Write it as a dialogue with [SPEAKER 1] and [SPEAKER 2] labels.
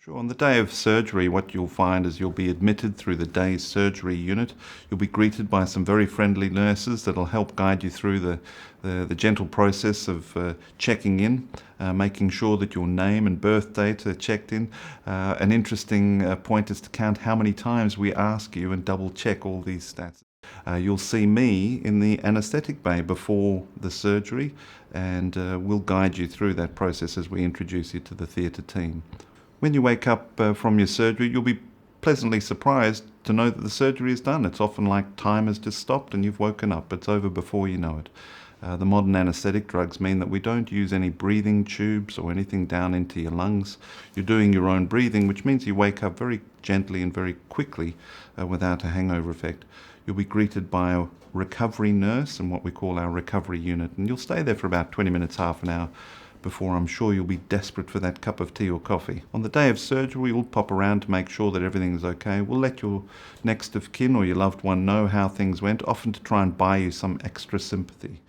[SPEAKER 1] Sure. On the day of surgery, what you'll find is you'll be admitted through the day's surgery unit. You'll be greeted by some very friendly nurses that'll help guide you through the gentle process of checking in, making sure that your name and birth date are checked in. An interesting point is to count how many times we ask you and double check all these stats. You'll see me in the anaesthetic bay before the surgery, and we'll guide you through that process as we introduce you to the theatre team. When you wake up from your surgery, you'll be pleasantly surprised to know that the surgery is done. It's often like time has just stopped and you've woken up. It's over before you know it. The modern anaesthetic drugs mean that we don't use any breathing tubes or anything down into your lungs. You're doing your own breathing, which means you wake up very gently and very quickly without a hangover effect. You'll be greeted by a recovery nurse in what we call our recovery unit, and you'll stay there for about 20 minutes, half an hour, before I'm sure you'll be desperate for that cup of tea or coffee. On the day of surgery, we'll pop around to make sure that everything is okay. We'll let your next of kin or your loved one know how things went, often to try and buy you some extra sympathy.